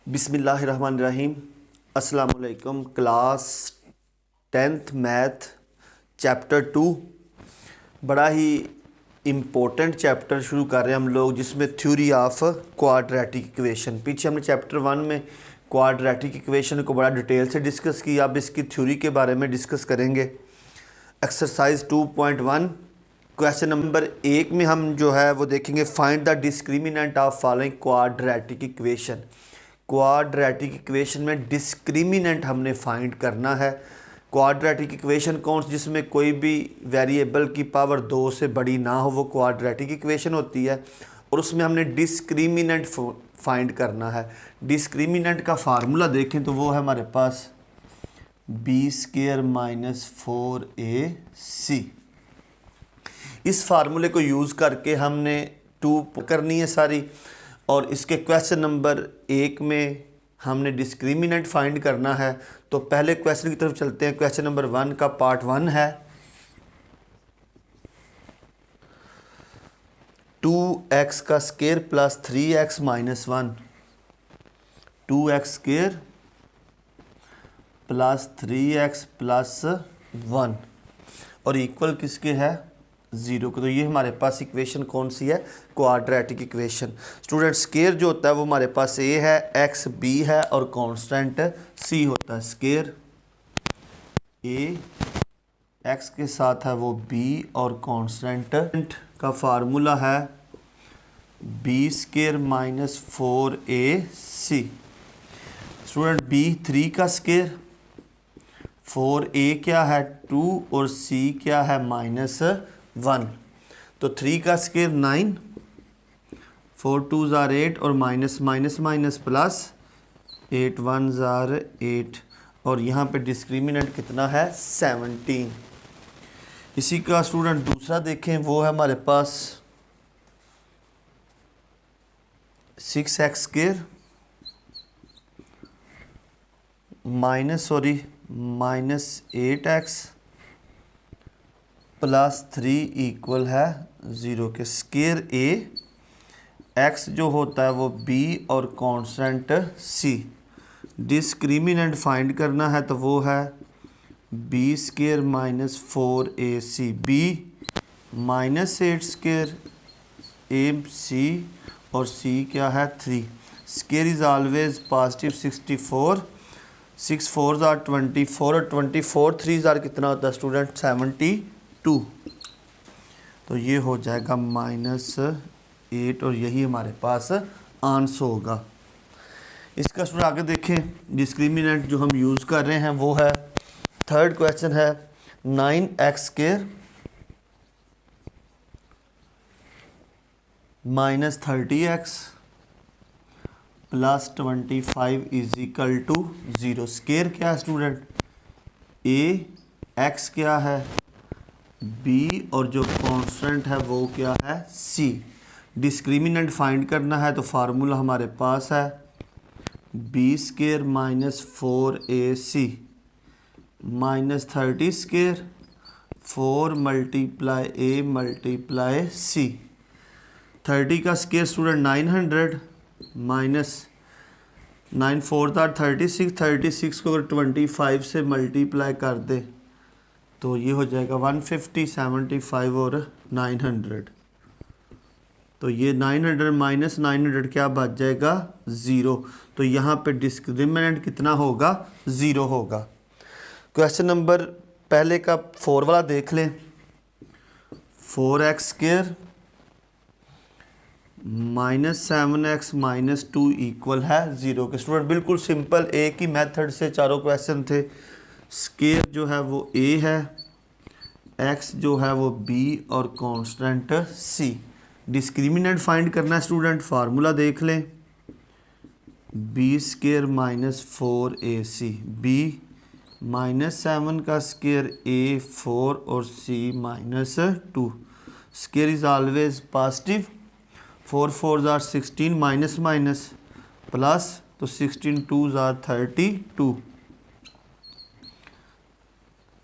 बिस्मिल्लाहिर्रहमानिर्रहीम। अस्सलाम वालेकुम। क्लास 10th मैथ चैप्टर 2, बड़ा ही इम्पोर्टेंट चैप्टर शुरू कर रहे हैं हम लोग, जिसमें थ्योरी ऑफ क्वाड्रेटिक इक्वेशन। पीछे हमने चैप्टर 1 में क्वाड्रेटिक इक्वेशन को बड़ा डिटेल से डिस्कस किया। अब इसकी थ्योरी के बारे में डिस्कस करेंगे। एक्सरसाइज 2.1 क्वेश्चन नंबर 1 में हम जो है वो देखेंगे, find the discriminant of following quadratic equation. Quadratic equation में डिस्क्रिमिनेंट हमने फाइंड करना है। क्वाड्रेटिक इक्वेशन कौन सी, जिसमें कोई भी वेरिएबल की पावर 2 से बड़ी ना हो, वो क्वाड्रेटिक इक्वेशन होती है। और उसमें हमने डिस्क्रिमिनेंट फाइंड करना है। डिस्क्रिमिनेंट का फार्मूला देखें तो वो है हमारे पास b² - 4ac। इस फार्मूले को यूज़ करके हमने 2 करनी है सारी, और इसके क्वेश्चन नंबर 1 में हमने डिस्क्रिमिनेंट फाइंड करना है। तो पहले क्वेश्चन की तरफ चलते हैं। क्वेश्चन नंबर 1 का पार्ट 1 है 2x² + 3x - 1। 2x² + 3x + 1 और इक्वल किसके है, 0 को। तो ये हमारे पास इक्वेशन कौन सी है, क्वाड्रेटिक इक्वेशन। स्टूडेंट स्केयर जो होता है वो हमारे पास a है, x b है और कांस्टेंट c होता है। स्केयर a x के साथ है वो b और कांस्टेंट का फार्मूला है b² - 4ac। स्टूडेंट b 3 का स्केयर, 4a क्या है 2 और c क्या है -1। तो 3 का स्केयर 9, 4 2s are 8 और minus minus minus plus 8 1s are 8। और यहाँ पे डिस्क्रिमिनेंट कितना है, 17। इसी का स्टूडेंट दूसरा देखें, वो है हमारे पास 6x² -8x + 3 इक्वल है 0 के। स्केयर a, x जो होता है वो b और कांस्टेंट c। डिस्क्रिमिनेंट फाइंड करना है तो वो है b² - 4ac। b -8² ac और c क्या है 3। Square is always positive. 64, 6 4s are 24 और 24 3s are कितना होता है स्टूडेंट, 72। तो ये हो जाएगा -8 और यही हमारे पास आंसर होगा। इसका स्टूडेंट आगे देखें, डिस्क्रिमिनेंट जो हम यूज़ कर रहे हैं वो है, थर्ड क्वेश्चन है 9x² - 30x + 25 = 0। स्केयर क्या है स्टूडेंट, a, x क्या है b और जो कांस्टेंट है वो क्या है c। डिस्क्रिमिनेंट फाइंड करना है तो फार्मूला हमारे पास है b² - 4ac -30² 4 × a × c। 30 का स्केयर स्टूडेंट 900 -9 4 36, 36 को अगर 25 से मल्टीप्लाई कर दे तो ये हो जाएगा 150, 75 और 900। तो ये 900 - 900 क्या बच जाएगा, 0। तो यहाँ पे डिस्क्रिमिनेंट कितना होगा, 0 होगा। क्वेश्चन नंबर पहले का 4 वाला देख लें। 4x² -7x - 2 इक्वल है 0 के। स्टूडेंट बिल्कुल सिंपल, एक ही मेथड से चारों क्वेश्चन थे। स्केयर जो है वो a है, x जो है वो b और कांस्टेंट c। डिस्क्रिमिनेंट फाइंड करना है स्टूडेंट, फार्मूला देख लें b² - 4ac। b -7 का स्केयर a 4 और c -2। Square is always positive. 4 4s are 16 minus minus plus, तो 16 2s are 32।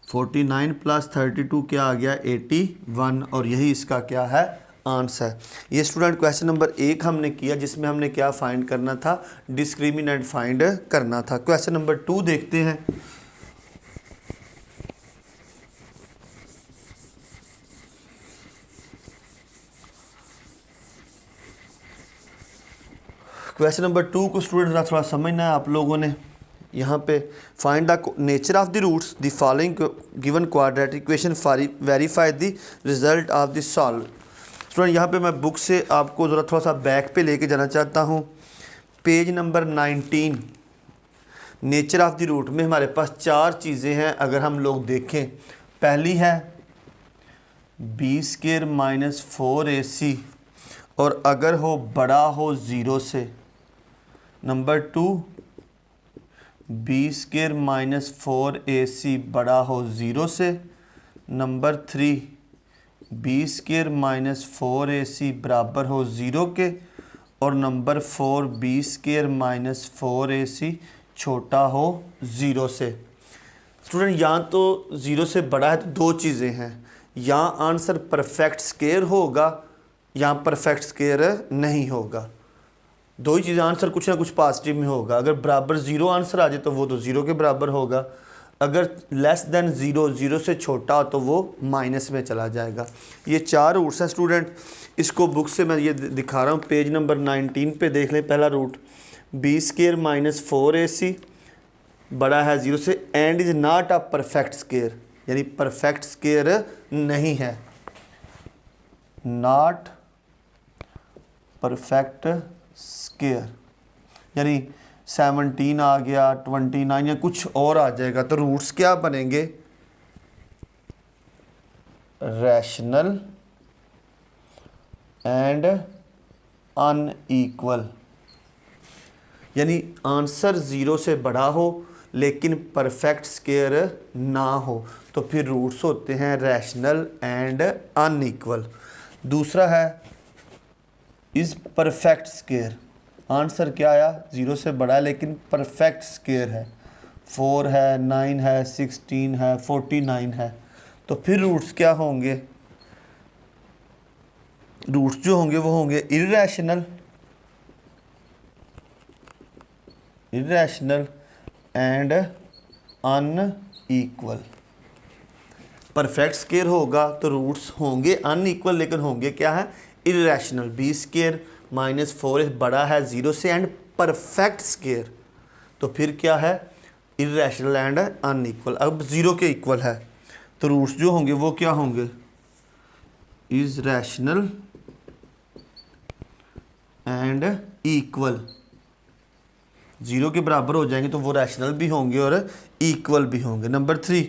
49 + 32 क्या आ गया, 81। और यही इसका क्या है, आंसर है। ये स्टूडेंट क्वेश्चन नंबर 1 हमने किया, जिसमें हमने क्या फाइंड करना था, डिस्क्रिमिनेंट फाइंड करना था। क्वेश्चन नंबर 2 देखते हैं। क्वेश्चन नंबर 2 को स्टूडेंट थोड़ा समझना है आप लोगों ने। यहाँ पे find the nature of the roots the following given quadratic equation verify the result of the solve. Student यहाँ पे मैं बुक से आपको ज़रा थोड़ा सा बैक पे लेके जाना चाहता हूँ। Page number 19 nature of the root में हमारे पास 4 चीज़ें हैं। अगर हम लोग देखें, पहली है b² माइनस 4ac और अगर हो बड़ा हो 0 से। नंबर 2 b² माइनस 4ac बड़ा हो 0 से। नंबर 3 b² माइनस 4ac बराबर हो 0 के। और नंबर 4 b² माइनस 4ac छोटा हो 0 से। स्टूडेंट यहाँ तो 0 से बड़ा है तो 2 चीज़ें हैं, यहाँ आंसर परफेक्ट स्क्वायर होगा, यहाँ परफेक्ट स्क्वायर नहीं होगा। 2 ही चीज़ें, आंसर कुछ ना कुछ पॉजिटिव में होगा। अगर बराबर 0 आंसर आ जाए तो वो तो 0 के बराबर होगा, अगर लेस देन 0 0 से छोटा हो तो वो माइनस में चला जाएगा। ये 4 रूट्स हैं स्टूडेंट। इसको बुक से मैं ये दिखा रहा हूँ, पेज नंबर 19 पे देख लें। पहला रूट b² माइनस 4ac बड़ा है 0 से and is not a perfect square, यानी परफेक्ट स्क्वायर नहीं है, नॉट परफेक्ट स्क्वायर, यानी 17 आ गया, 29 या कुछ और आ जाएगा। तो रूट्स क्या बनेंगे, रैशनल एंड अनइक्वल, यानी आंसर 0 से बड़ा हो लेकिन परफेक्ट स्क्वायर ना हो, तो फिर रूट्स होते हैं रैशनल एंड अनइक्वल। दूसरा है इज़ परफेक्ट स्क्वायर, आंसर क्या आया, 0 से बड़ा है लेकिन परफेक्ट स्क्वायर है, 4 है, 9 है, 16 है, 49 है। तो फिर रूट्स क्या होंगे, रूट्स जो होंगे वो होंगे irrational and unequal. Perfect square होगा तो रूट्स होंगे अनइक्वल, लेकिन होंगे क्या है, इर्रेशनल। b² माइनस 4 बड़ा है 0 से एंड परफेक्ट स्क्वायर, तो फिर क्या है, इर्रेशनल एंड अनइक्वल। अब 0 के इक्वल है तो रूट्स जो होंगे वो क्या होंगे, इज रैशनल एंड इक्वल। 0 के बराबर हो जाएंगे तो वो रैशनल भी होंगे और इक्वल भी होंगे। नंबर 3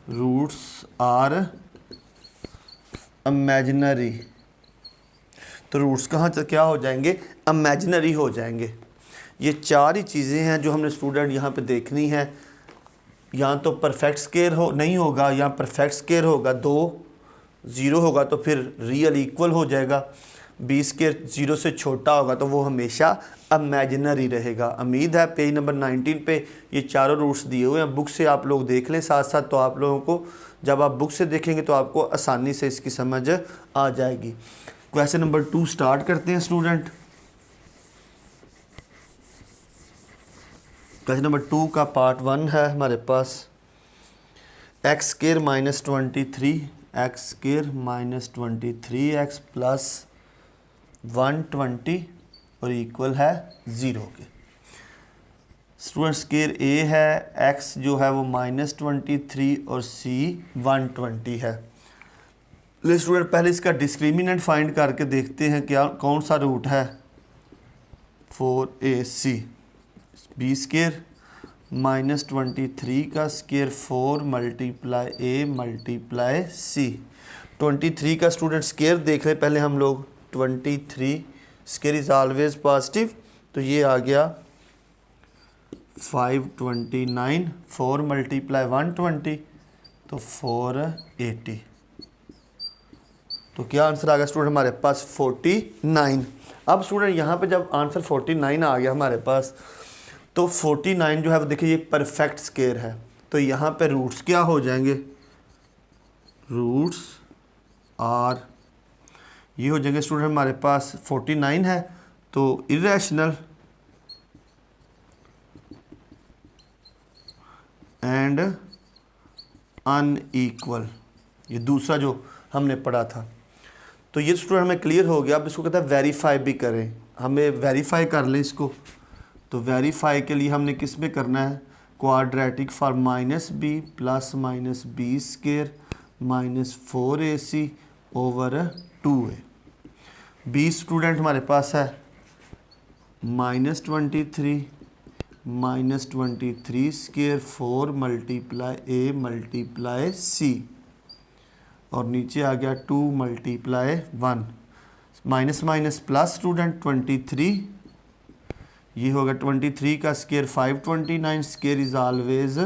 रूट्स आर इमेजिनरी, तो रूट्स कहाँ क्या हो जाएंगे, इमेजिनरी हो जाएंगे। ये 4 ही चीज़ें हैं जो हमने स्टूडेंट यहाँ पे देखनी है। यहाँ तो परफेक्ट स्क्वायर हो नहीं होगा, यहाँ परफेक्ट स्क्वायर होगा, 2 0 होगा तो फिर रियल इक्वल हो जाएगा। b² 0 से छोटा होगा तो वो हमेशा इमेजिनरी रहेगा। उम्मीद है पेज नंबर 19 पे ये चारों रूट्स दिए हुए हैं, बुक से आप लोग देख लें साथ साथ, तो आप लोगों को जब आप बुक से देखेंगे तो आपको आसानी से इसकी समझ आ जाएगी। क्वेश्चन नंबर 2 स्टार्ट करते हैं स्टूडेंट। क्वेश्चन नंबर 2 का पार्ट 1 है हमारे पास, x² माइनस 23 x² प्लस 120 और इक्वल है 0 के। स्टूडेंट स्क्वायर a है, x जो है वो -23 और c 120 है। ले स्टूडेंट पहले इसका डिस्क्रिमिनेंट फाइंड करके देखते हैं क्या कौन सा रूट है, 4ac। b² -23 का square 4 multiply a multiply c। 23 का स्टूडेंट स्क्वायर देख लें पहले हम लोग, 23 स्क्वायर इज ऑलवेज पॉजिटिव, तो ये आ गया 529, 4 मल्टीप्लाई 120 तो 480। तो क्या आंसर आ गया स्टूडेंट हमारे पास, 49। अब स्टूडेंट यहाँ पे जब आंसर 49 आ गया हमारे पास, तो 49 जो है वो देखिए ये परफेक्ट स्क्वायर है, तो यहाँ पे रूट्स क्या हो जाएंगे, रूट्स आर, ये हो जाएंगे स्टूडेंट हमारे पास 49 है तो इरेशनल एंड अनईक्वल, ये दूसरा जो हमने पढ़ा था। तो ये स्टूडेंट हमें क्लियर हो गया। अब इसको कहते हैं वेरीफाई भी करें, हमें वेरीफाई कर लें इसको। तो वेरीफाई के लिए हमने किस में करना है, quadratic for minus B plus minus B square minus 4ac over 2a। B student हमारे पास है -23 minus 23 square 4 multiply A multiply C, और नीचे आ गया 2 multiply 1, minus minus plus student 23, ये होगा 23 का स्केयर 529 स्केयर इज ऑलवेज,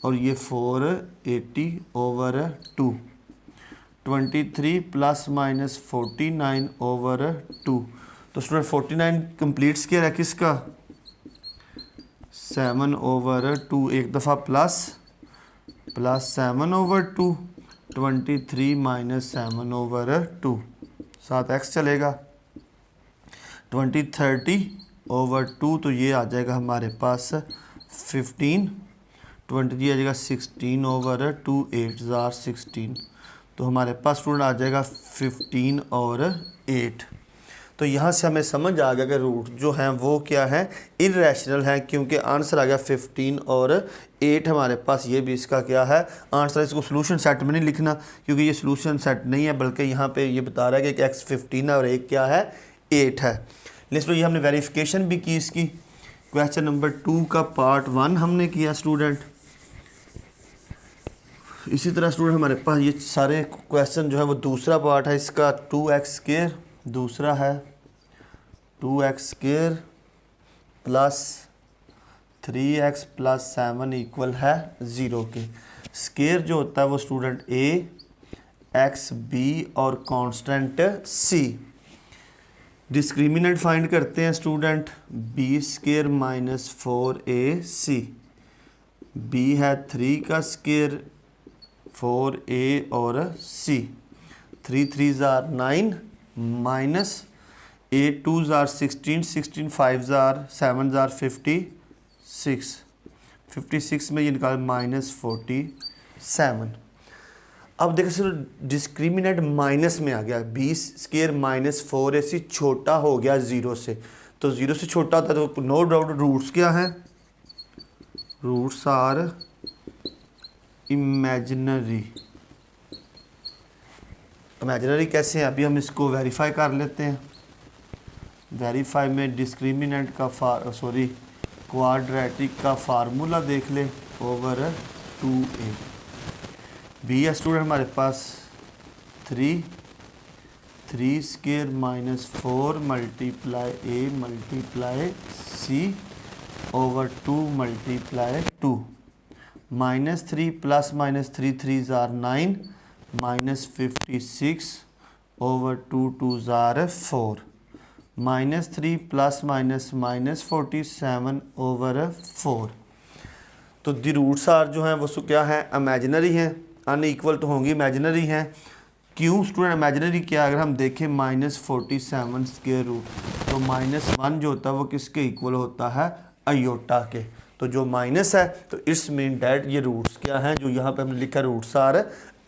और ये 480 ओवर 2, 23 प्लस माइनस 49 ओवर 2। तो स्टूडेंट 49 कंप्लीट स्केयर है किसका, 7 ओवर 2, एक दफ़ा प्लस 7 ओवर 2, 23 माइनस 7 ओवर 2, साथ x चलेगा, 30 ओवर 2, तो ये आ जाएगा हमारे पास 15, 20 आ जाएगा 16 ओवर 2, 8 जार 16, तो हमारे पास स्टूडेंट आ जाएगा 15 और 8। तो यहाँ से हमें समझ आ गया कि रूट जो हैं वो क्या है, इरेशनल है, क्योंकि आंसर आ गया 15 और 8 हमारे पास, ये भी इसका क्या है आंसर। इसको सोल्यूशन सेट में नहीं लिखना क्योंकि ये सोल्यूशन सेट नहीं है, बल्कि यहाँ पे ये बता रहा है कि x 15 है और एक क्या है 8 है। लेकिन ये हमने वेरिफिकेशन भी की इसकी। क्वेश्चन नंबर 2 का पार्ट 1 हमने किया स्टूडेंट। इसी तरह स्टूडेंट हमारे पास ये सारे क्वेश्चन जो है वो दूसरा पार्ट है इसका, 2x स्क्वायर, दूसरा है 2x square plus 3x plus 7 equal है 0 के। स्क्वायर जो होता है वो स्टूडेंट a, x, b और कांस्टेंट c। डिस्क्रिमिनेंट फाइंड करते हैं student, b square minus 4ac, b है 3 का स्क्वायर 4a और c, 3 3 jar 9 minus 8 2 jar 16, 16 5 jar 7 jar 56, 56 में ये निकाल माइनस 47। अब देखो सर डिस्क्रिमिनेंट माइनस में आ गया, 20 स्क्वायर माइनस 4ac छोटा हो गया 0 से, तो 0 से छोटा होता है तो नो डाउट रूट्स क्या है, रूट्स आर इमेजिनरी। इमेजिनरी कैसे हैं, अभी हम इसको वेरीफाई कर लेते हैं। वेरीफाई में डिस्क्रिमिनेंट का क्वाड्रेटिक का फार्मूला देख ले, ओवर 2a। बी है स्टूडेंट हमारे पास 3 square minus 4 multiply a multiply c over 2 multiply 2, -3 plus -3 3 jar 9 minus 56 over 2 2 jar 4, -3 plus minus 47 over 4। तो दी रूट्स आर जो हैं वो क्या है इमेजिनरी हैं, अनइक्वल तो होंगी इमेजिनरी हैं। क्यों स्टूडेंट इमेजिनरी क्या, अगर हम देखें -47 स्क्वायर रूट, तो -1 जो होता है वो किसके इक्वल होता है, अयोटा के। तो जो माइनस है तो इट्स मीन डैट ये रूट्स क्या हैं, जो यहाँ पे हमने लिखा रूट्स आर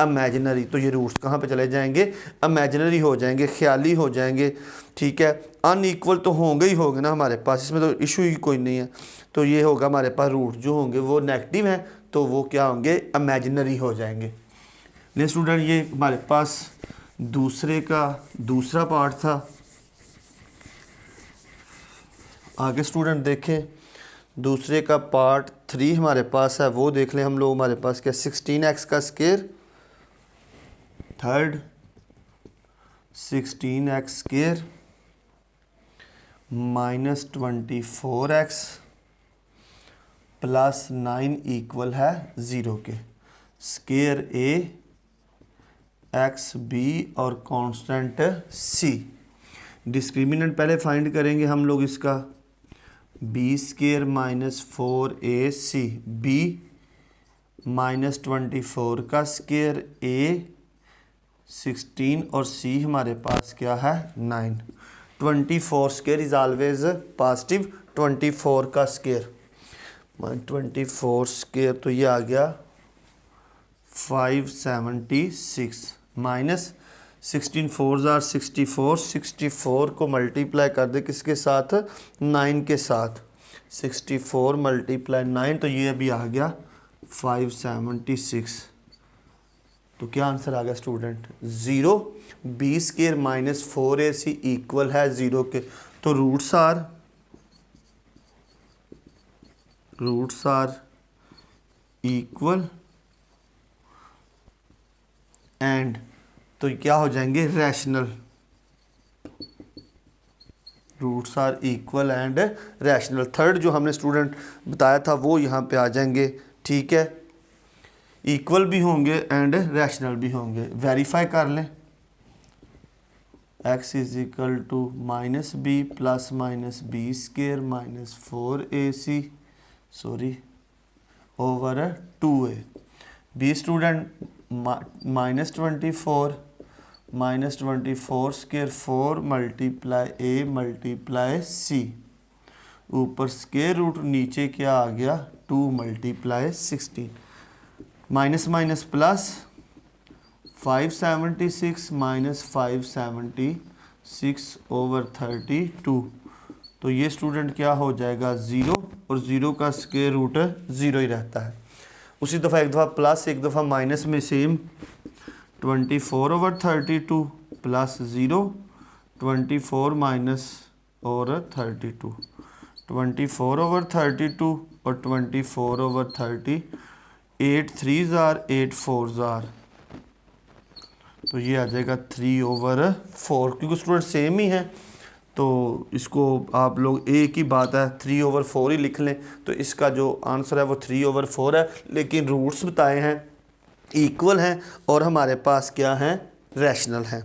इमेजिनरी, तो ये रूट्स कहाँ पे चले जाएंगे, इमेजिनरी हो जाएंगे, ख्याली हो जाएंगे। ठीक है, अनइक्वल तो होंगे ही होंगे ना हमारे पास, इसमें तो इशू ही कोई नहीं है। तो ये होगा हमारे पास रूट जो होंगे वो नेगेटिव हैं, तो वो क्या होंगे, इमेजिनरी हो जाएंगे। लेकिन स्टूडेंट ये हमारे पास दूसरे का दूसरा पार्ट था। आगे स्टूडेंट देखें, दूसरे का पार्ट 3 हमारे पास है, वो देख लें हम लोग। हमारे पास क्या 16x का square, third 16x square minus 24x plus 9 equal है 0 के। स्क्वायर a, x b और कांस्टेंट c। डिस्क्रिमिनेंट पहले फाइंड करेंगे हम लोग इसका, b square minus 4ac, b -24 का स्क्वायर a 16 और सी हमारे पास क्या है 9। 24 स्केयर इज ऑलवेज पॉजिटिव। 24 का स्केयर 24 स्केयर तो ये आ गया 576 माइनस 16 4 जार 64। 64 को मल्टीप्लाई कर दे किसके साथ 9 के साथ। 64 मल्टीप्लाई 9 तो ये अभी आ गया 576। तो क्या आंसर आ गया student 0। B square minus 4ac equal है 0 के। तो रूट्स आर इक्वल एंड तो क्या हो जाएंगे rational. Roots are equal and rational. Third जो हमने स्टूडेंट बताया था वो यहाँ पे आ जाएंगे। ठीक है, इक्वल भी होंगे एंड रैशनल भी होंगे। वेरीफाई कर लें। x is equal to minus B plus minus B square minus 4ac over 2a। B student minus 24 square 4 multiply a multiply c ऊपर स्केयर रूट नीचे क्या आ गया 2 multiply 16 minus minus plus 576 minus 576 over 32। तो ये student क्या हो जाएगा 0 और 0 का स्क्वायर रूट 0 ही रहता है। उसी दफ़ा एक दफ़ा प्लस एक दफ़ा माइनस में सेम 24 ओवर 32 प्लस 0 24 माइनस और 32 24 ओवर 32 और 24 ओवर 30 8 3 जार 8 4 जार तो ये आ जाएगा 3 ओवर 4 क्योंकि स्टूडेंट सेम ही है तो इसको आप लोग एक ही बात है 3 ओवर 4 ही लिख लें। तो इसका जो आंसर है वो 3 ओवर 4 है, लेकिन रूट्स बताए हैं इक्वल हैं और हमारे पास क्या है रैशनल है।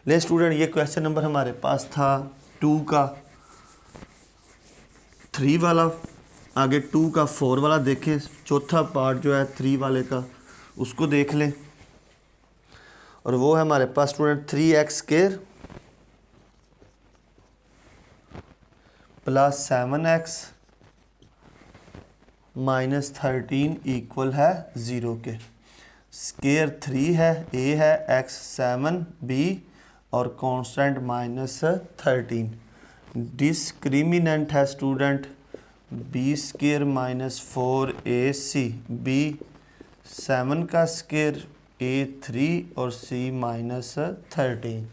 ले स्टूडेंट ये क्वेश्चन नंबर हमारे पास था 2 का 3 वाला, आगे 2 का 4 वाला देखें। चौथा पार्ट जो है 3 वाले का उसको देख लें और वो है हमारे पास student 3x square plus 7x minus 13 equal है 0 के। स्क्वायर 3 है, a है, x 7 b और कांस्टेंट माइनस 13। डिस्क्रिमिनेंट है student b square minus 4ac b 7 का स्क्वायर a 3 और c माइनस 13।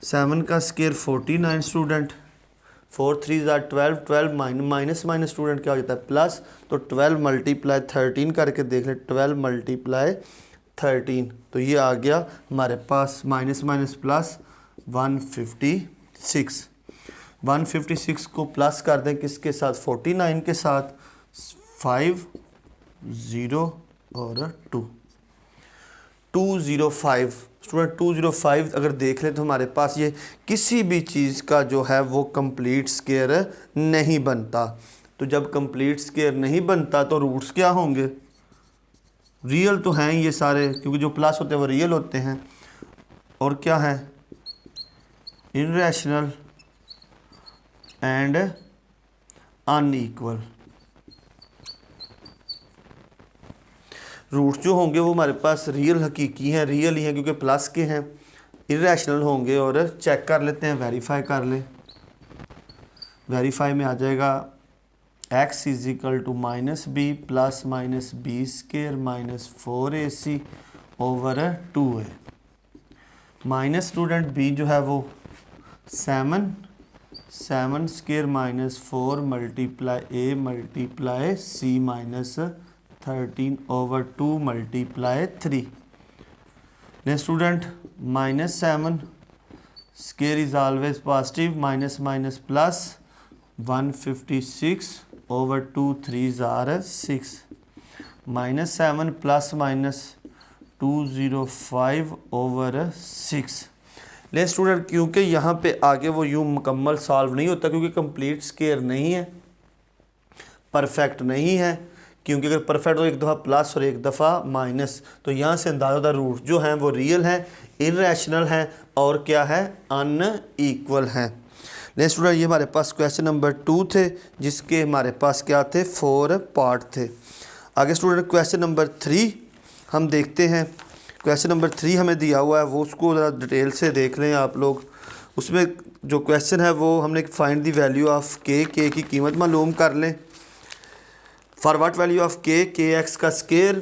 7 का स्क्वायर 49 स्टूडेंट 4 3 ज़ा 12 12 माइनस माइनस स्टूडेंट क्या हो जाता है प्लस। तो 12 मल्टीप्लाई 13 करके देख लें 12 मल्टीप्लाई 13 तो ये आ गया हमारे पास माइनस माइनस प्लस 156। 156 को प्लस कर दें किसके साथ 49 के साथ 5 0 और 2 205 स्टूडेंट 205 अगर देख लें तो हमारे पास ये किसी भी चीज़ का जो है वो कंप्लीट स्क्वायर नहीं बनता। तो जब कंप्लीट स्क्वायर नहीं बनता तो रूट्स क्या होंगे रियल तो हैं ये सारे क्योंकि जो प्लस होते हैं वो रियल होते हैं और क्या है इनरैशनल एंड अनइक्वल। रूट्स जो होंगे वो हमारे पास रियल हकीकी हैं, रियल ही हैं क्योंकि प्लस के हैं। इरेशनल होंगे और चेक कर लेते हैं, वेरीफाई कर लें। वेरीफाई में आ जाएगा x is equal to minus B plus minus B square minus 4ac over 2a minus student b जो है वो 7 square minus 4 multiply a multiply c minus 13 over 2 multiply 3। Next student minus 7 square is always positive minus minus plus 156 over 2 3 जार 6 minus 7 plus minus 205 over 6। ले student क्योंकि यहाँ पे आगे वो यूँ मुकम्मल सॉल्व नहीं होता क्योंकि कंप्लीट स्केयर नहीं है, परफेक्ट नहीं है क्योंकि अगर परफेक्ट तो एक दफ़ा प्लस और एक दफ़ा माइनस, तो यहाँ से अंदाज़ा होता है रूट जो हैं वो रियल हैं, इनरैशनल हैं और क्या है, अनईक्वल हैं। नेक्स्ट स्टूडेंट, ये हमारे पास क्वेश्चन नंबर 2 थे जिसके हमारे पास क्या थे, 4 पार्ट थे। आगे स्टूडेंट क्वेश्चन नंबर 3 हम देखते हैं। क्वेश्चन नंबर 3 हमें दिया हुआ है, वो उसको ज़रा डिटेल से देख लें आप लोग। उसमें जो क्वेश्चन है वो हमने फाइंड दी वैल्यू ऑफ के की कीमत मालूम कर लें। फॉर व्हाट वैल्यू ऑफ के एक्स का स्केयर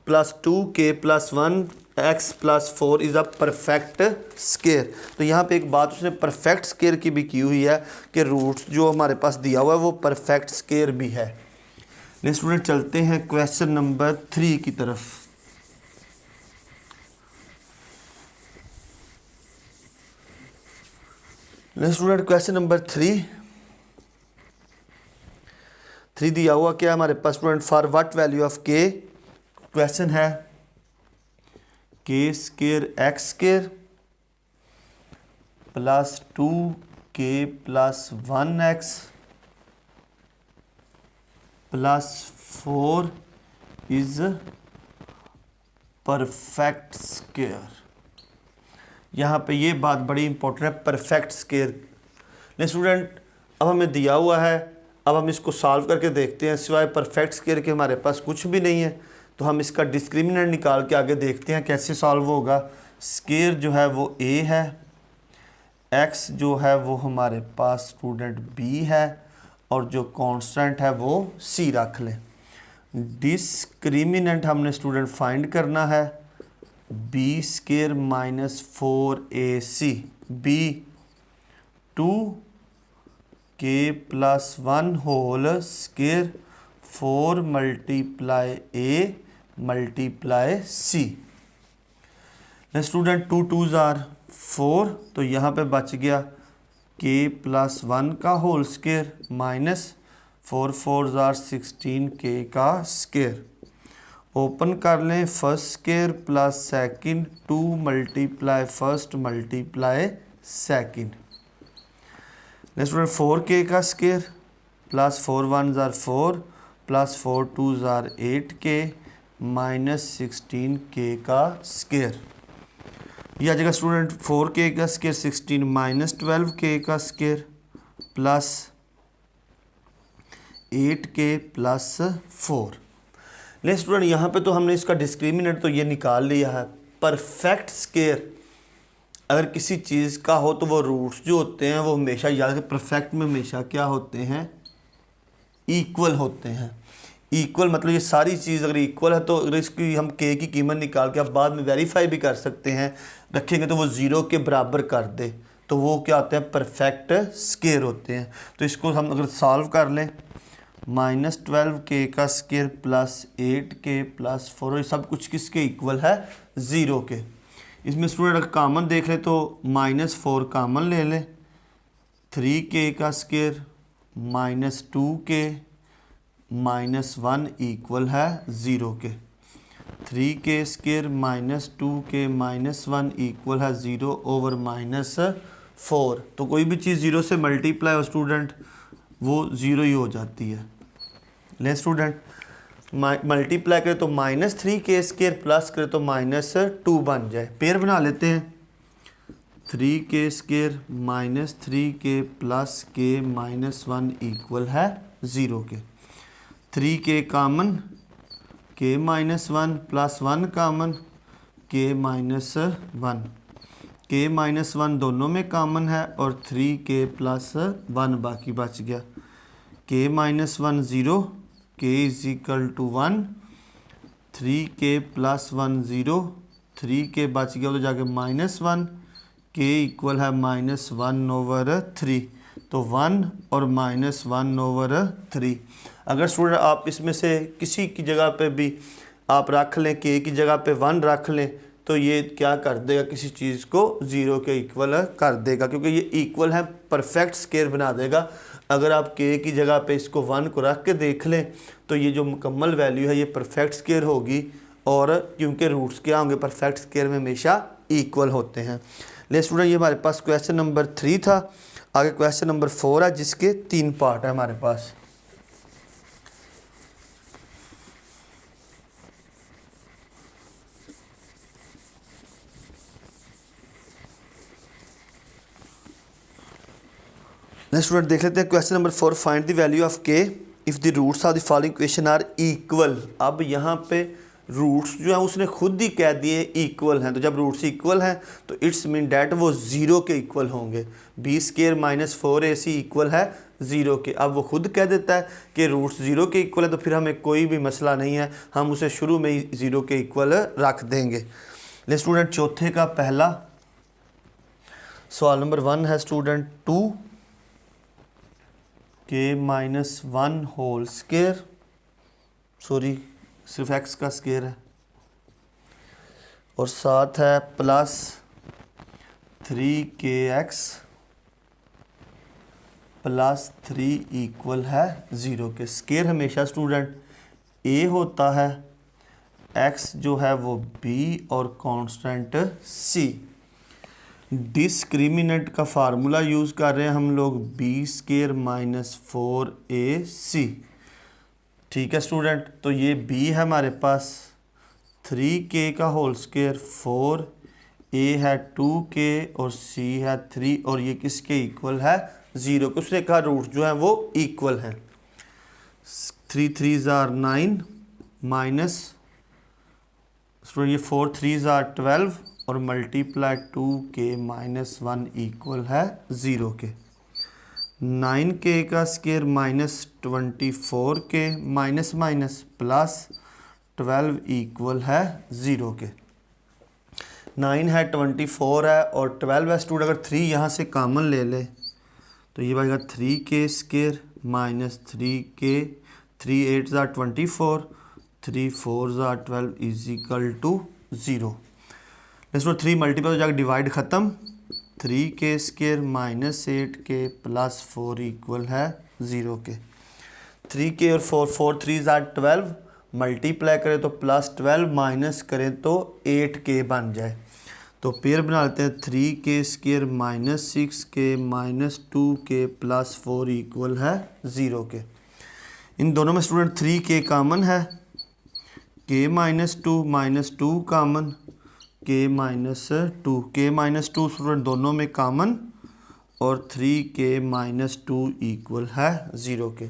प्लस 2k प्लस 1 x plus 4 is a perfect square. तो यहाँ पे एक बात उसने परफेक्ट स्केयर की भी की हुई है कि रूट्स जो हमारे पास दिया हुआ है वो परफेक्ट स्केयर भी है। नेक्स्ट स्टूडेंट चलते हैं क्वेश्चन नंबर 3 की तरफ। नेक्स्ट स्टूडेंट क्वेश्चन नंबर 3 दिया हुआ क्या हमारे पास student, for what value of k, question है k square x square plus 2k plus 1x plus 4 is perfect square. यहाँ पे ये बात बड़ी इंपॉर्टेंट है, परफेक्ट स्केयर। नहीं स्टूडेंट, अब हमें दिया हुआ है, अब हम इसको सॉल्व करके देखते हैं। सिवाय परफेक्ट स्केयर के हमारे पास कुछ भी नहीं है, तो हम इसका डिस्क्रिमिनेंट निकाल के आगे देखते हैं कैसे सॉल्व होगा। स्केयर जो है वो a है, x जो है वो हमारे पास स्टूडेंट b है और जो कांस्टेंट है वो c रख लें। डिस्क्रिमिनेंट हमने स्टूडेंट फाइंड करना है, b square minus 4ac, b 2k प्लस 1 whole square 4 multiply a multiply c। Student 2 2s are 4, तो यहाँ पे बच गया k प्लस 1 का whole square minus 4 4s are 16k का स्केयर। ओपन कर लें, first square plus second 2 multiply first multiply second. Next student 4k का square plus 4 1s are 4 plus 4 2s are 8k minus 16k का square. यह आ जाएगा student 4k का square 16 minus 12k का square plus 8k plus 4। ले student, यहाँ पे तो हमने इसका डिस्क्रिमिनेंट तो ये निकाल लिया है। परफेक्ट स्केयर अगर किसी चीज़ का हो तो वो रूट्स जो होते हैं वो हमेशा याद रखें, परफेक्ट में हमेशा क्या होते हैं, इक्वल होते हैं। इक्वल मतलब ये सारी चीज़ अगर इक्वल है तो अगर इसकी हम के की कीमत निकाल के आप बाद में वेरीफाई भी कर सकते हैं, रखेंगे तो वो ज़ीरो के बराबर कर दे तो वो क्या होते हैं, परफेक्ट स्केयर होते हैं। तो इसको हम अगर सॉल्व कर लें, माइनस 12k का स्केयर प्लस 8k प्लस 4, ये सब कुछ किसके इक्वल है, ज़ीरो के। इसमें स्टूडेंट अगर कामन देख ले तो माइनस 4 कामन ले लें, 3k का square minus 2k minus 1 equal है 0 के। 3k square minus 2k minus 1 equal है 0 ओवर माइनस 4। तो कोई भी चीज़ 0 से मल्टीप्लाई हो स्टूडेंट वो 0 ही हो जाती है। ले स्टूडेंट, मल्टीप्लाई करें तो माइनस 3k स्केयर प्लस करें तो माइनस 2 बन जाए। पेयर बना लेते हैं, 3k square minus 3k plus k minus 1 equal है 0 के। 3k कामन, k माइनस 1 प्लस 1 कामन, k माइनस 1, k माइनस 1 दोनों में कामन है और 3k प्लस 1 बाकी बच गया। k minus 1 0, k is equal to 1, 3k plus 1 0, 3k बच गया तो जाके माइनस 1, k इक्वल है माइनस 1 ओवर 3, तो 1 और माइनस 1 ओवर 3। अगर स्टूडेंट आप इसमें से किसी की जगह पे भी आप रख लें, k की जगह पे 1 रख लें तो ये क्या कर देगा, किसी चीज़ को 0 के इक्वल कर देगा, क्योंकि ये इक्वल है, परफेक्ट स्केयर बना देगा। अगर आप k की जगह पे इसको 1 को रख के देख लें तो ये जो मुकम्मल वैल्यू है ये परफेक्ट स्केयर होगी, और क्योंकि रूट्स क्या होंगे, परफेक्ट स्केयर में हमेशा इक्वल होते हैं। ले स्टूडेंट, ये हमारे पास क्वेश्चन नंबर 3 था। आगे क्वेश्चन नंबर 4 है जिसके 3 पार्ट है हमारे पास। नेक्स्ट स्टूडेंट देख लेते हैं question number 4, find the value of k if the roots of the following equation are equal. अब यहाँ पे रूट्स जो है उसने खुद ही कह दिए इक्वल हैं, तो जब रूट्स इक्वल हैं तो इट्स मीन डैट वो ज़ीरो के इक्वल होंगे। B square minus 4ac equal है ज़ीरो के। अब वो खुद कह देता है कि रूट्स ज़ीरो के इक्वल है तो फिर हमें कोई भी मसला नहीं है, हम उसे शुरू में ही ज़ीरो के इक्वल रख देंगे। ले स्टूडेंट चौथे का पहला सवाल नंबर 1 है स्टूडेंट 2 के माइनस 1 होल स्केयर, सॉरी सिर्फ एक्स का स्केयर है, और साथ है प्लस 3kx प्लस 3 इक्वल है ज़ीरो के। स्केयर हमेशा स्टूडेंट a होता है, x जो है वो b और कांस्टेंट c। डिस्क्रिमिनेंट का फार्मूला यूज़ कर रहे हैं हम लोग, b स्केयर माइनस 4ac। ठीक है स्टूडेंट, तो ये b है हमारे पास 3k का होल स्केयर, 4a है 2k और c है 3, और ये किसके इक्वल है ज़ीरो के। उसने कहा रूट जो है वो इक्वल हैं। 3 3s are 9 माइनस स्टूडेंट ये 4 3s are 12 और मल्टीप्लाई 2k माइनस 1 इक्वल है ज़ीरो के। 9k का square minus 24k minus minus plus 12 equal है ज़ीरो के। 9 है 24 है और 12 है स्टूडेंट, अगर 3 यहाँ से कॉमन ले ले तो ये बनेगा 3k square minus 3k, 3 8s are 24, 3 4s are 12 is equal to zero. Next 3 multiple हो जाकर डिवाइड ख़त्म, 3k square minus 8k plus 4 equal है ज़ीरो के। 3k और 4 3s are 12, मल्टीप्लाई करें तो प्लस 12, माइनस करें तो 8k बन जाए। तो पेयर बना लेते हैं 3k square minus 6k minus 2k plus 4 equal है ज़ीरो के। इन दोनों में स्टूडेंट 3k कॉमन है, k minus 2 common, k minus 2 student दोनों में कॉमन, और 3k माइनस 2 इक्वल है ज़ीरो के।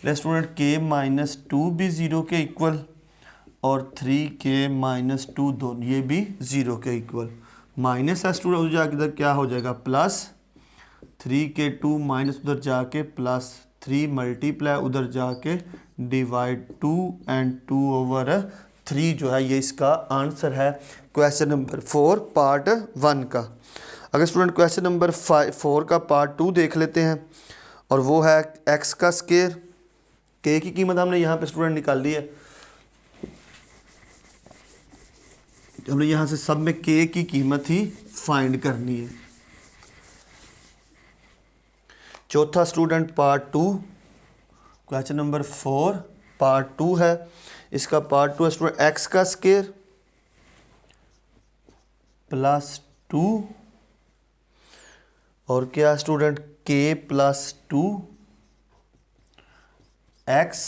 ले स्टूडेंट k माइनस 2 भी ज़ीरो के इक्वल और 3k माइनस 2 दोनों ये भी ज़ीरो के इक्वल। माइनस है स्टूडेंट उधर जाके इधर क्या हो जाएगा प्लस 3k, 2 माइनस उधर जाके प्लस 3 मल्टीप्लाई उधर जाके डिवाइड 2 एंड 2 ओवर 3 जो है ये इसका आंसर है क्वेश्चन नंबर 4 पार्ट 1 का। अगर स्टूडेंट क्वेश्चन नंबर 4 का पार्ट 2 देख लेते हैं, और वो है x का स्केयर। k की कीमत हमने यहाँ पे स्टूडेंट निकाल ली है, हमने यहाँ से सब में k की कीमत ही फाइंड करनी है। चौथा student part 2 question number 4 part 2 है। इसका पार्ट 2 है स्टूडेंट x का स्केयर प्लस 2 और क्या student k plus 2 x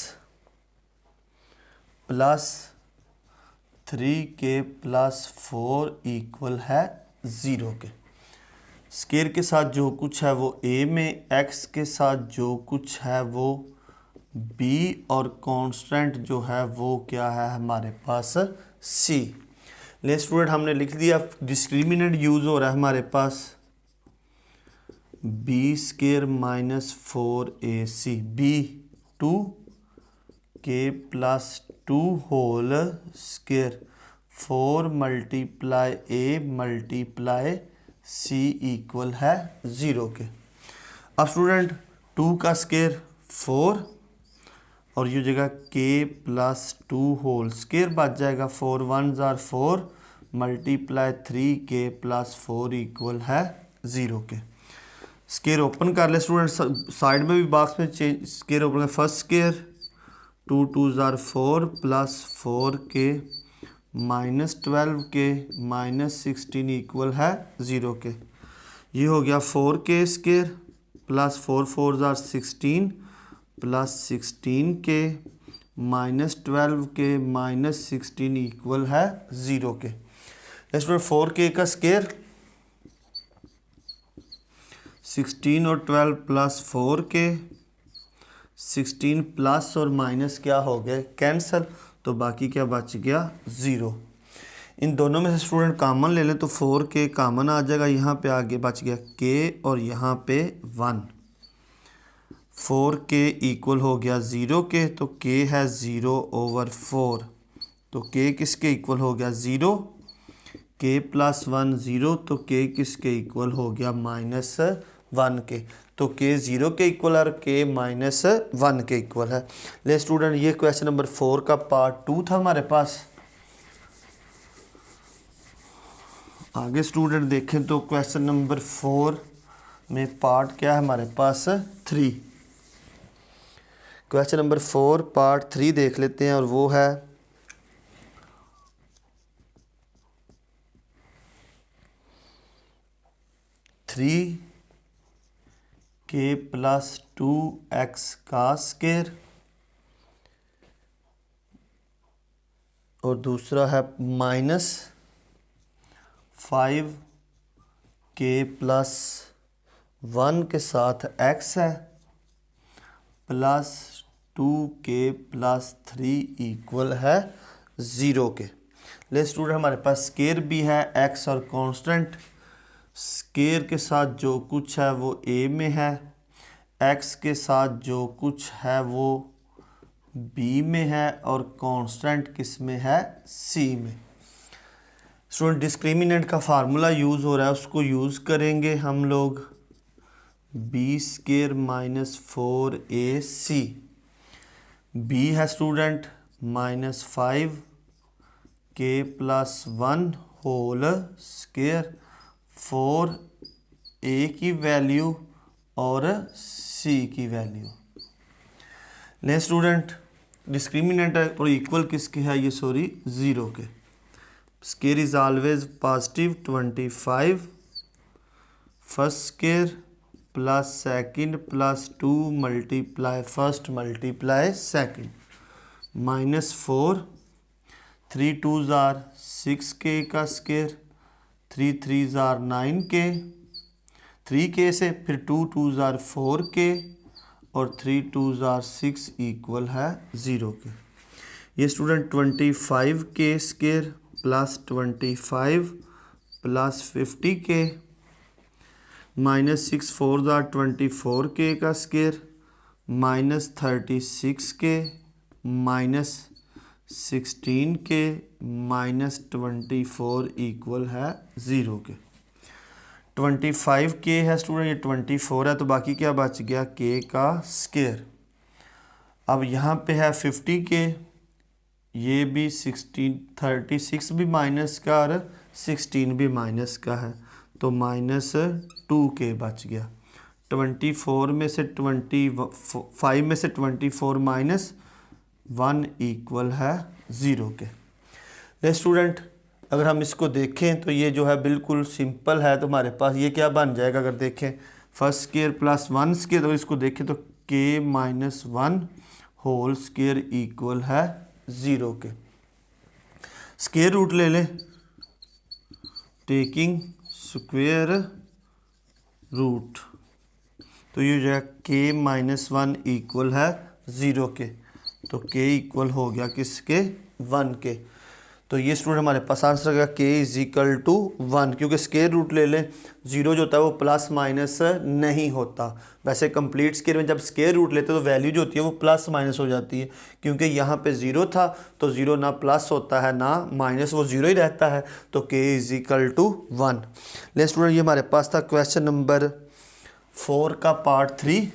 plus 3k plus 4 equal है ज़ीरो के। स्केयर के साथ जो कुछ है वो a में, x के साथ जो कुछ है वो b, और कांस्टेंट जो है वो क्या है हमारे पास c। ले स्टूडेंट हमने लिख दिया, डिस्क्रिमिनेंट यूज़ हो रहा है हमारे पास b square minus 4ac, b 2k प्लस 2 whole square 4 multiply a multiply c equal है ज़ीरो के। अब स्टूडेंट 2 का स्केयर 4 और ये जगह k प्लस 2 होल स्केयर बच जाएगा, 4 1s are 4 multiply 3k plus 4 equal है ज़ीरो के। स्केयर ओपन कर ले स्टूडेंट, साइड में भी बॉक्स में चेंज स्केयर ओपन कर, first square 2 2s are 4 plus 4k minus 12k minus 16 equal है ज़ीरो के। ये हो गया 4k square plus 4 4s are 16 plus 16k minus 12k minus 16 equal है ज़ीरो के। नेक्स्ट 4k का स्केयर 16 और 12 प्लस 4k, 16 प्लस और माइनस क्या हो गए कैंसल, तो बाकी क्या बच गया 0। इन दोनों में से स्टूडेंट कॉमन ले लें तो 4k कॉमन आ जाएगा, यहाँ पे आगे बच गया k और यहाँ पे 1। 4k इक्वल हो गया 0 के, तो k है 0/4, तो k किसके इक्वल हो गया 0, k + 1 0, तो k किसके इक्वल हो गया -1 के, तो k 0 के इक्वल और k -1 के इक्वल है। ले स्टूडेंट ये क्वेश्चन नंबर 4 का पार्ट 2 था हमारे पास। आगे स्टूडेंट देखें तो क्वेश्चन नंबर 4 में पार्ट क्या है हमारे पास 3। क्वेश्चन नंबर 4 पार्ट 3 देख लेते हैं और वो है 3k + 2x का स्क्वायर और दूसरा है -5k + 1 के साथ x है प्लस 2k + 3 इक्वल है 0 के। ले स्टूडेंट हमारे पास स्क्वायर भी है x और कांस्टेंट, स्क्वायर के साथ जो कुछ है वो a में है, x के साथ जो कुछ है वो b में है और कांस्टेंट किस में है c में। स्टूडेंट डिस्क्रिमिनेंट का फार्मूला यूज़ हो रहा है, उसको यूज़ करेंगे हम लोग b² - 4ac। b है student -5k + 1 whole square, 4a की वैल्यू और c की वैल्यू। ले स्टूडेंट डिस्क्रिमिनेंट और इक्वल किसके है ये, सॉरी 0 के। Square is always positive, 25 first square plus second plus 2 multiply first multiply second -4, 3 2s are 6k का square, 3 3s are 9k, 3k से फिर 2 2s are 4k और 3 2s are 6 इक्वल है 0 के। ये student 25k square plus 25 plus 50k -6 4s are 24k का square -36k -16k -24 equal है 0 के। 25k है स्टूडेंट, ये 24 है, तो बाकी क्या बच गया k का स्क्वायर। अब यहाँ पे है 50k, ये भी 36 भी माइनस का और 16 भी माइनस का है, तो -2k बच गया। 24 में से 25 में से 24 -1 इक्वल है 0 के। ले स्टूडेंट अगर हम इसको देखें तो ये जो है बिल्कुल सिंपल है, तो हमारे पास ये क्या बन जाएगा, अगर देखें फर्स्ट स्क्वायर प्लस 1 स्क्वायर, तो इसको देखें तो k - 1 होल स्क्वायर इक्वल है 0 के। स्क्वायर रूट ले लें, टेकिंग स्क्वायर रूट, तो ये जो है k - 1 इक्वल है 0 के, तो k इक्वल हो गया किसके 1 के। तो ये स्टूडेंट हमारे पास आंसर आ गया k = 1, क्योंकि स्क्वायर रूट ले लें 0 जो होता है वो प्लस माइनस नहीं होता। वैसे कंप्लीट स्क्वायर में जब स्क्वायर रूट लेते हैं तो वैल्यू जो होती है वो प्लस माइनस हो जाती है, क्योंकि यहाँ पे 0 था तो 0 ना प्लस होता है ना माइनस, वो 0 ही रहता है, तो k = 1। ले स्टूडेंट ये हमारे पास था क्वेश्चन नंबर 4 का पार्ट 3।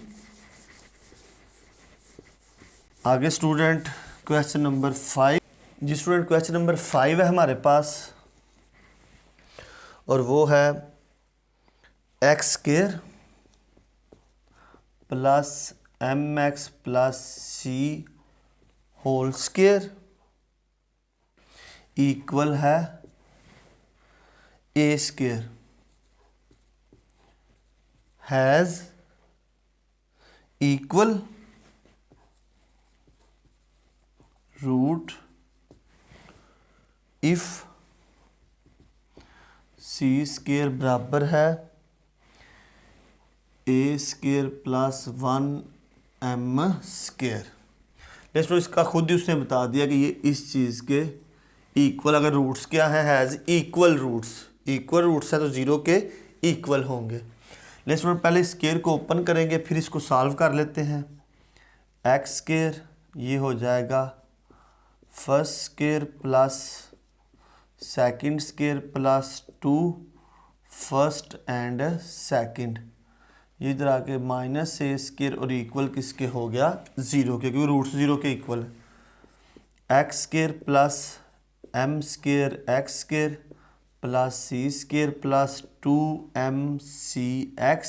आगे स्टूडेंट क्वेश्चन नंबर 5। जी स्टूडेंट क्वेश्चन नंबर 5 है हमारे पास और वो है x² plus mx plus c whole square equal है a² has equal root if c² बराबर है a square plus 1m square. Let's इसका खुद ही उसने बता दिया कि ये इस चीज़ के इक्वल, अगर रूट्स क्या है, हैज़ इक्वल रूट्स है तो 0 के इक्वल होंगे। लेट्स पहले स्केयर को ओपन करेंगे, फिर इसको सॉल्व कर लेते हैं। एक्स स्केयर ये हो जाएगा first square plus second square plus 2 first and second, ये इधर आके माइनस ए स्केयर और इक्वल किसके हो गया 0 के, क्योंकि रूट्स 0 के इक्वल है। X square plus m square x square plus c square plus 2mcx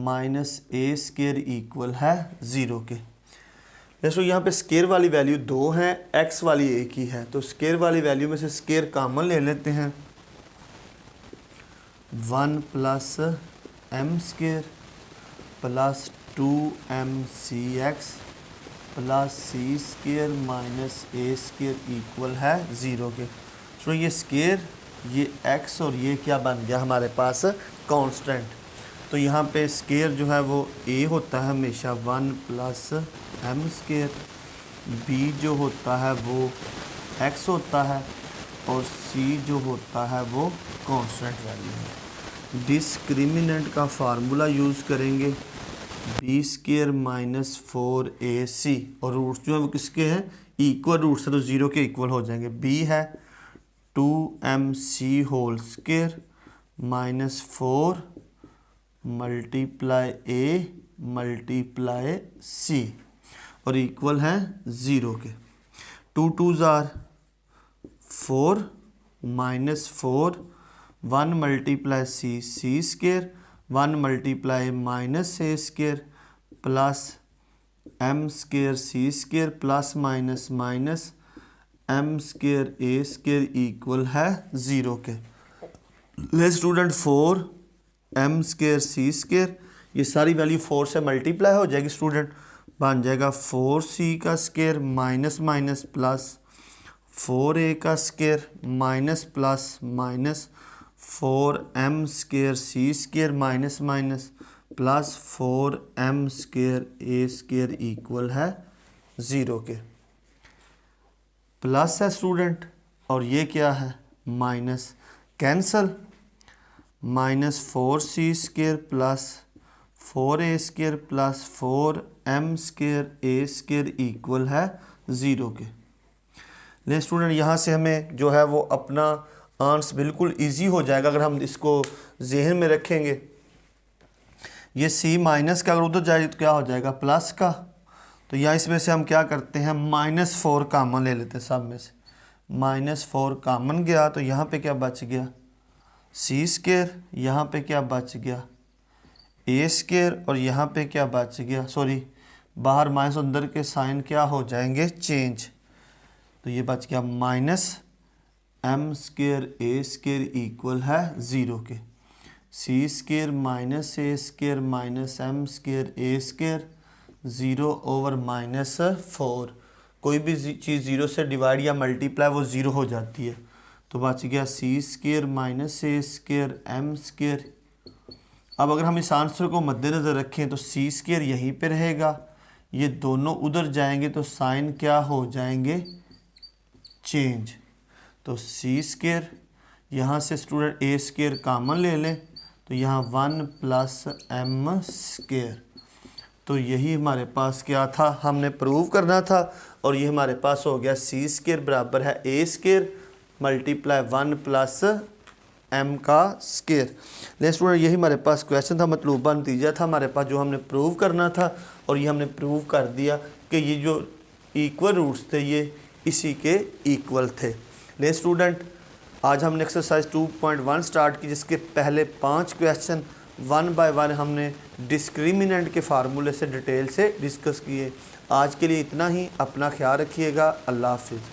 minus a square equal है 0 के। जैसे यहाँ पे स्केयर वाली वैल्यू 2 है, एक्स वाली एक ही है, तो स्केयर वाली वैल्यू में से स्केयर कॉमन ले लेते हैं। 1 plus m square plus 2mcx plus c square minus a square equal है 0 के। तो ये स्केयर, ये x और ये क्या बन गया हमारे पास कांस्टेंट। तो यहाँ पे स्केयर जो है वो a होता है हमेशा 1 प्लस एम स्केयर, b जो होता है वो x होता है और c जो होता है वो कांस्टेंट वैल्यू है। डिस्क्रिमिनेंट का फार्मूला यूज़ करेंगे, बी स्केयर माइनस 4ac, और रूट्स जो है वो किसके हैं इक्वल रूट्स है तो 0 के इक्वल हो जाएंगे। b है 2mc whole square minus 4 multiply a multiply c और इक्वल है 0 के। 2 2s are 4 minus 4 1 multiply c square 1 multiply minus a square plus m square c square plus minus minus m square a square equal है 0 के। ले student 4m square c square, ये सारी value 4 से multiply हो जाएगी स्टूडेंट, बन जाएगा 4c का square minus minus plus 4a का square minus plus minus 4m square c square minus minus plus 4m square a square equal है 0 के। प्लस है स्टूडेंट और ये क्या है minus, cancel, minus 4c square plus 4a square plus 4m square a square equal है 0 के। ले स्टूडेंट यहाँ से हमें जो है वो अपना आंसर बिल्कुल इजी हो जाएगा अगर हम इसको जहन में रखेंगे। ये c माइनस का अगर उधर जाए तो क्या हो जाएगा प्लस का, तो यहाँ इसमें से हम क्या करते हैं -4 कॉमन ले लेते हैं, सब में से -4 कॉमन गया तो यहाँ पे क्या बच गया c स्केयर, यहाँ पे क्या बच गया a स्केयर और यहाँ पे क्या बच गया, सॉरी बाहर माइनस अंदर के साइन क्या हो जाएंगे चेंज, तो ये बच गया minus m square a square equal है 0 के। c square minus a square minus m square a square 0 over -4, कोई भी चीज़ 0 से डिवाइड या मल्टीप्लाई वो 0 हो जाती है, तो बच गया c square minus a square m square. अब अगर हम इस आंसर को मद्देनज़र रखें तो c स्केयर यहीं पे रहेगा, ये दोनों उधर जाएंगे तो साइन क्या हो जाएंगे चेंज, तो c स्केयर यहाँ से स्टूडेंट a स्केयर कॉमन ले लें तो यहाँ 1 प्लस m स्केयर, तो यही हमारे पास क्या था हमने प्रूव करना था, और ये हमारे पास हो गया c स्केयर बराबर है a square multiply 1 plus m का स्केयर। लेकिन स्टूडेंट यही हमारे पास क्वेश्चन था, मतलूबा नतीजा था हमारे पास जो हमने प्रूव करना था, और ये हमने प्रूव कर दिया कि ये जो इक्वल रूट्स थे ये इसी के इक्वल थे। ले स्टूडेंट आज हमने एक्सरसाइज 2.1 स्टार्ट की, जिसके पहले 5 क्वेश्चन 1 बाय 1 हमने डिस्क्रिमिनेंट के फार्मूले से डिटेल से डिस्कस किए। आज के लिए इतना ही, अपना ख्याल रखिएगा, अल्लाह हाफिज़।